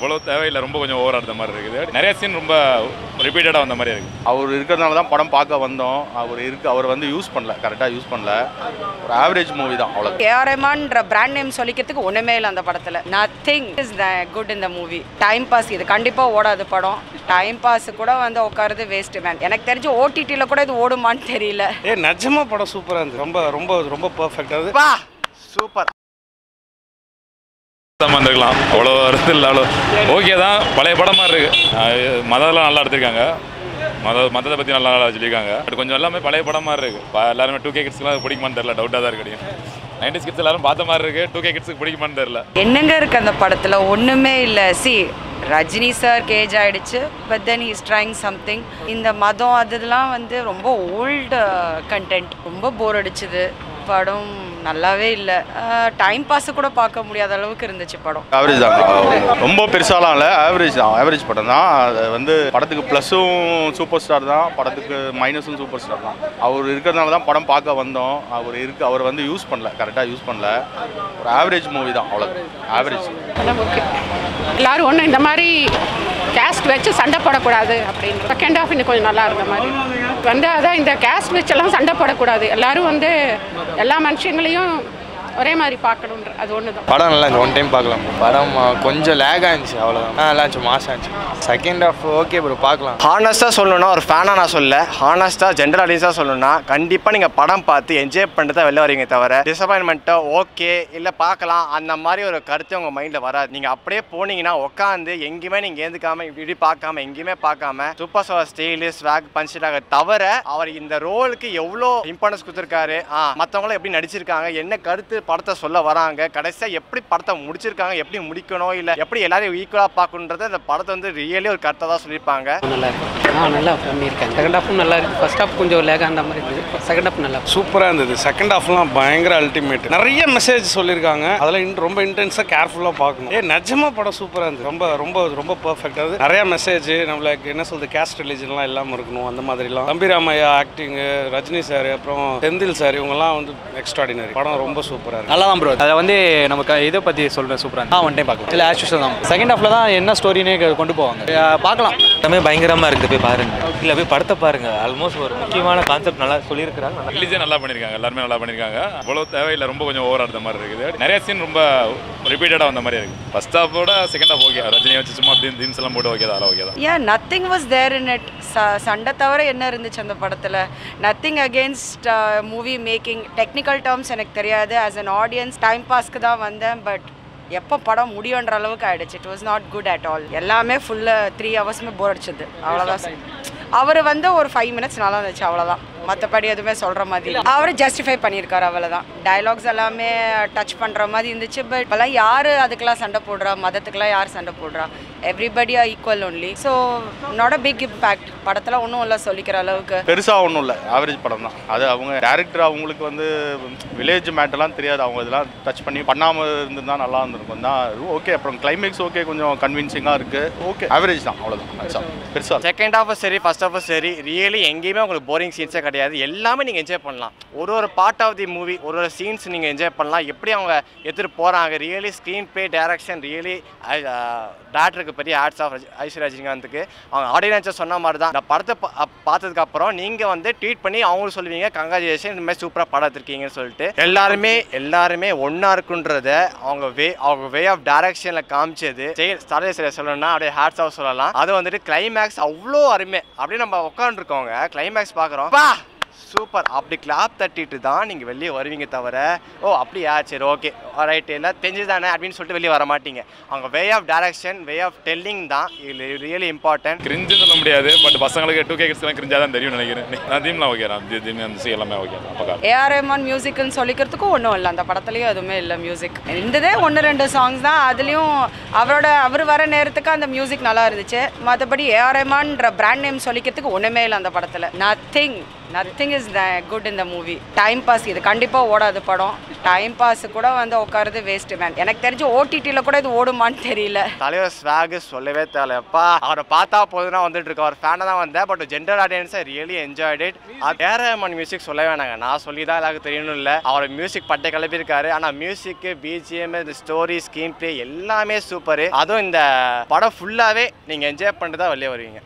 இவ்வளோ தேவையில்லை, ரொம்ப கொஞ்சம் ஓவராக இருந்த மாதிரி இருக்குது. நிறைய சீன் ரொம்ப ரிப்பீட்டடாக வந்த மாதிரி இருக்குது. அவர் இருக்கிறதுனால தான் படம் பார்க்க வந்தோம். அவர் வந்து யூஸ் பண்ணல, கரெக்டாக யூஸ் பண்ணல. ஒரு ஆவரேஜ் மூவி தான், அவ்வளோ. ஏஆர் ரஹ்மான்ற பிராண்ட் நேம் சொல்லிக்கிறதுக்கு ஒன்றுமே இல்லை அந்த படத்தில். நத்திங் இஸ் குட் இந்த மூவி. டைம் பாஸ் இது கண்டிப்பாக ஓடாது படம். டைம் பாஸ் கூட வந்து உட்காருது வேஸ்ட் மேன். எனக்கு தெரிஞ்சு ஓடிடியில் கூட இது ஓடுமான்னு தெரியல. நிஜமா படம் சூப்பராக இருந்துச்சு. ரொம்ப ரொம்ப ரொம்ப பர்ஃபெக்டாக வா சூப்பர் வந்துருக்கலாம், அவ்வளோ வருது இல்லை, அவ்வளோ ஓகே தான். பழைய படம் மாதிரி இருக்குது. மதம்லாம் நல்லா எடுத்திருக்காங்க, மதத்தை பற்றி நல்லா சொல்லியிருக்காங்க. பட் கொஞ்சம் எல்லாமே பழைய படம் மாதிரி இருக்குது. எல்லாருமே 2K கிட்ஸ்லாம் பிடிக்குமான்னு தெரியல, டவுட்டாக தான் இருக்கு. 90s கிட்ஸ் எல்லாரும் பார்த்த மாதிரி இருக்குது, 2K கிட்ஸுக்கு பிடிக்குமான்னு தெரியல. என்னங்க இருக்குது அந்த படத்தில்? ஒன்றுமே இல்லை. ரஜினி சார் கேஜ் ஆகிடுச்சு, but then he's trying something. இந்த மதம் அதெல்லாம் வந்து ரொம்ப ஓல்டு கண்டென்ட், ரொம்ப போர் அடிச்சுது. படம் நல்லாவே இல்லை. டைம் பாஸ் கூட பார்க்க முடியாத அளவுக்கு இருந்துச்சு படம். ஆவரேஜ் தான், ரொம்ப பெருசாலாம் இல்லை, ஆவரேஜ் தான். ஆவரேஜ் படம் தான். அது வந்து படத்துக்கு ப்ளஸ்ஸும் சூப்பர் ஸ்டார் தான், படத்துக்கு மைனஸும் சூப்பர் ஸ்டார் தான். அவர் இருக்கிறதுனால தான் படம் பார்க்க வந்தோம். அவர் வந்து யூஸ் பண்ணல, கரெக்டாக யூஸ் பண்ணல. ஒரு ஆவரேஜ் மூவி தான், அவ்வளோ. ஆவரேஜ். ஓகே, எல்லோரும் ஒன்று இந்த மாதிரி கேஸ்ட் வச்சு சண்டை போடக்கூடாது அப்படின்னு. செகண்ட் ஹாஃப் இன்னும் கொஞ்சம் நல்லா இருந்த மாதிரி வந்து, அதான் இந்த கேஸ்ட் வச்செல்லாம் சண்டை போடக்கூடாது. எல்லோரும் வந்து எல்லா மனுஷங்களையும் ஒரே மாதிரி பார்க்கணுன்ற அது ஒன்று தான். படம் நல்லா இருந்துச்சு, ஒன் டைம் பார்க்கலாம். படம் கொஞ்சம் லேக் ஆகிடுச்சு, அவ்வளோதான். நல்லா இருந்துச்சு, மாசாக இருந்துச்சு. செகண்ட் ஹாஃப் ஓகே ப்ரோ, பார்க்கலாம். ஹானஸ்ட்டாக சொல்லணும்னா, ஒரு ஃபேனாக நான் சொல்ல, ஹானஸ்ட்டாக ஜென்ரல் ஆடியன்ஸாக சொல்லணும்னா, கண்டிப்பாக நீங்கள் படம் பார்த்து என்ஜாய் பண்ணிட்டு தான் வெளில வரீங்க தவிர டிசப்பாயின்மெண்ட்டோ ஓகே இல்லை பார்க்கலாம் அந்த மாதிரி ஒரு கருத்து உங்கள் மைண்டில் வராது. நீங்கள் அப்படியே போனீங்கன்னா உட்காந்து எங்கேயுமே நீங்கள் ஏந்துக்காமல் இப்படி பார்க்காம எங்கேயுமே பார்க்காம சூப்பர் ஸ்டார் ஸ்டைலு ஸ்வாக் பஞ்சிட்டாக தவிர அவர் இந்த ரோலுக்கு எவ்வளோ இம்பார்ட்டன்ஸ் கொடுத்துருக்காரு, மற்றவங்களும் எப்படி நடிச்சிருக்காங்க, என்ன கருத்து படத்தை சொல்ல வராங்க, கடைசியாக எப்படி படத்தை முடிச்சிருக்காங்க, எப்படி முடிக்கணும் இல்லை எப்படி எல்லாரையும் ஈக்குவலாக பார்க்கணுன்றத இந்த படத்தை வந்து ரியலி ஒரு கருத்தை தான் சொல்லியிருப்பாங்க. நல்லா இருக்கு, நல்லா பண்ணியிருக்காங்க. செகண்ட் ஹாஃபும் நல்லா இருக்குது. ஃபர்ஸ்ட் ஹாஃப் கொஞ்சம் லேக் அந்த மாதிரி இருக்குது, செகண்ட் ஹாஃப் நல்லா சூப்பராக இருந்தது. செகண்ட் ஹாஃப்லாம் பயங்கர அல்டிமேட். நிறைய மெசேஜ் சொல்லியிருக்காங்க, அதெல்லாம் ரொம்ப இன்டென்ஸாக கேர்ஃபுல்லாக பார்க்கணும். நிஜமா படம் சூப்பராக இருந்தது. ரொம்ப ரொம்ப ரொம்ப பர்ஃபெக்டாக நிறைய மெசேஜ், நம்மளுக்கு என்ன சொல்றது, கேஸ்ட் ரிலீஜன்லாம் இல்லாமல் இருக்கணும் அந்த மாதிரிலாம். தம்பிராமையா ஆக்டிங்கு, ரஜினி சார், அப்புறம் செந்தில் சார், இவங்கெல்லாம் வந்து எக்ஸ்ட்ராடினரி. படம் ரொம்ப சூப்பராக இருக்கு. நல்லா தான் ப்ரோ. அதை வந்து நமக்கு இதை பற்றி சொல்கிறேன், சூப்பராக ஒன் டைம் பார்க்கலாம். இல்லை ஆஸ் யூஷுவல் தான். செகண்ட் ஹாஃபில் தான் என்ன ஸ்டோரினே கொண்டு போவாங்க, பார்க்கலாம். எல்லாமே பயங்கரமாக இருக்குது, போய் பாருங்க. இல்லை போய் படத்தை பாருங்க. ஆல்மோஸ்ட் ஒரு முக்கியமான கான்செப்ட் நல்லா சொல்லியிருக்கிறாங்க. ரிலீஜன் நல்லா பண்ணியிருக்காங்க, எல்லாருமே நல்லா பண்ணியிருக்காங்க. அவ்வளோ தேவையில்லை, ரொம்ப கொஞ்சம் ஓவராக இருந்த மாதிரி இருக்குது. நிறைய சீன் ரொம்ப ரிப்பீட்டடாக வந்த மாதிரி இருக்குது. ஃபர்ஸ்ட் ஹாஃபோட செகண்ட் ஹாஃப் ஓகே, ரஜினி வச்சு சும்மா தீம்ஸ் எல்லாம் போட்டு ஓகே தான், ஓகே தான். ஏன் nothing was there in it. சண்டை தவிர என்ன இருந்துச்சு அந்த படத்தில்? Nothing against movie making. Technical terms எனக்கு தெரியாது. ஆஸ் அன் ஆடியன்ஸ் டைம் பாஸ்க்கு தான் வந்தேன். பட் எப்போ படம் முடியுன்ற அளவுக்கு ஆகிடுச்சு. It was not good at all. எல்லாமே ஃபுல்லாக 3 ஹவர்ஸுமே போர் அடிச்சது, அவ்வளோதான். அவர் வந்து ஒரு 5 மினிட்ஸ் நல்லா இருந்துச்சு, அவ்வளோதான். மற்றபடி எதுவுமே சொல்கிற மாதிரி அவர் ஜஸ்டிஃபை பண்ணியிருக்காரு, அவ்வளோதான். டைலாக்ஸ் எல்லாமே டச் பண்ணுற மாதிரி இருந்துச்சு. பட் இப்போலாம் யார் அதுக்கெல்லாம் சண்டை போடுறா, மதத்துக்கெல்லாம் யார் சண்டை போடுறா? Everybody are equal only. So not a big impact. படத்தில் ஒன்றும் இல்லை சொல்லிக்கிற அளவுக்கு, பெருசாக ஒன்றும் இல்லை, ஆவரேஜ் படம் தான். அது அவங்க டேரக்டர் அவங்களுக்கு வந்து வில்லேஜ் மேட்டர்லாம் தெரியாது, அவங்க இதெல்லாம் டச் பண்ணி பண்ணாமல் இருந்திருந்தா நல்லா இருந்திருக்கும் தான். ஓகே, அப்புறம் கிளைமேக்ஸ் ஓகே, கொஞ்சம் கன்வின்சிங்காக இருக்குது. ஓகே, ஆவரேஜ் தான், அவ்வளோதான். பெருசாக செகண்ட் ஹாஃபும் சரி ஃபர்ஸ்ட் ஹாஃபும் சரி ரியலி எங்கேயுமே உங்களுக்கு போரிங் சீன்ஸே கிடையாது. எல்லாமே நீங்கள் என்ஜாய் பண்ணலாம். ஒரு பார்ட் ஆஃப் தி மூவி, ஒரு சீன்ஸ் நீங்கள் என்ஜாய் பண்ணலாம். எப்படி அவங்க எடுத்துகிட்டு போகிறாங்க, really screen play direction really டேரக்டருக்கு பெரிய ஆட்ஸ் ஆஃப் ஐஸ்வர்யா ரஜினிகாந்துக்கு. அவங்க ஆடியன்ஸை சொன்ன மாதிரி தான். இந்த படத்தை பார்த்ததுக்கப்புறம் நீங்கள் வந்து ட்வீட் பண்ணி அவங்களுக்கு சொல்லுவீங்க, கங்க்ராச்சுலேஷன், இந்த மாதிரி சூப்பராக படம் எடுத்திருக்கீங்கன்னு சொல்லிட்டு. எல்லாருமே ஒன்றா இருக்குன்றத அவங்க வே ஆஃப் டைரக்ஷனில் காமிச்சது ஸ்டார்டே சொல்லணும்னா அப்படியே ஹேட்ஸ் ஆஃப் சொல்லலாம். அது வந்துட்டு கிளைமேக்ஸ் அவ்வளோ அருமை. அப்படியே நம்ம உட்காந்துருக்கோங்க, கிளைமேக்ஸ் பார்க்குறோம், சூப்பர், அப்படி கிளாப் தட்டிட்டு தான் நீங்கள் வெளியே வருவீங்க தவிர ஓ அப்படியா சரி ஓகே ரைட் எல்லாம் தெரிஞ்சு தானே அப்படின்னு சொல்லிட்டு வெளியே வர மாட்டீங்க. அவங்க way of direction, way of telling தான் ரியலி இம்பார்ட்டன்ட். கிரிஞ்சு சொல்ல முடியாது, பட் பசங்களுக்கு 2K கிட்ஸ்லாம் கிரிஞ்சாக தான் தெரியும் நினைக்கிறேன். நான் தீம்லாம் ஓகே தான், தீம் அந்த சி எல்லாமே ஓகே தான். பக்கம் ஏஆர் ரஹ்மான் மியூசிக்னு சொல்லிக்கிறதுக்கும் ஒன்றும் இல்லை, அந்த படத்துலையும் எதுவுமே இல்லை. மியூசிக் இருந்ததே 1-2 சாங்ஸ் தான். அதுலேயும் அவர் வர நேரத்துக்கு அந்த மியூசிக் நல்லா இருந்துச்சு. மற்றபடி ஏஆர் ரஹ்மான்ற பிராண்ட் நேம் சொல்லிக்கிறதுக்கு ஒன்றுமே இல்லை அந்த படத்தில். நத்திங் நத்திங் இஸ் குட் இந்த மூவி. டைம் பாஸ், இது கண்டிப்பாக ஓடாத படம். டைம் பாஸ் கூட வந்து உட்காருது வேஸ்ட் மேன். எனக்கு தெரிஞ்சு ஓடிடியில் கூட இது ஓடுமான்னு தெரியல. தலைவர் ஸ்வாக் சொல்லவே தேவைப்பா. அவரை பார்த்தா போதுனா வந்துட்டு இருக்க ஒரு ஃபேனாக தான் வந்தேன். பட் ஜென்ரல் ஆடியன்ஸை really enjoyed it. AR music சொல்ல வேணாங்க, நான் சொல்லி தான் எல்லாருக்கும் தெரியணும் இல்லை. அவர் மியூசிக் பட்டை கிளப்பியிருக்காரு. ஆனால் மியூசிக்கு, பிஜிஎம், இந்த ஸ்டோரி, ஸ்க்ரீன் பிளே எல்லாமே சூப்பர். அதுவும் இந்த படம் ஃபுல்லாகவே நீங்கள் என்ஜாய் பண்ணிட்டு தான் வெளியே வருவீங்க.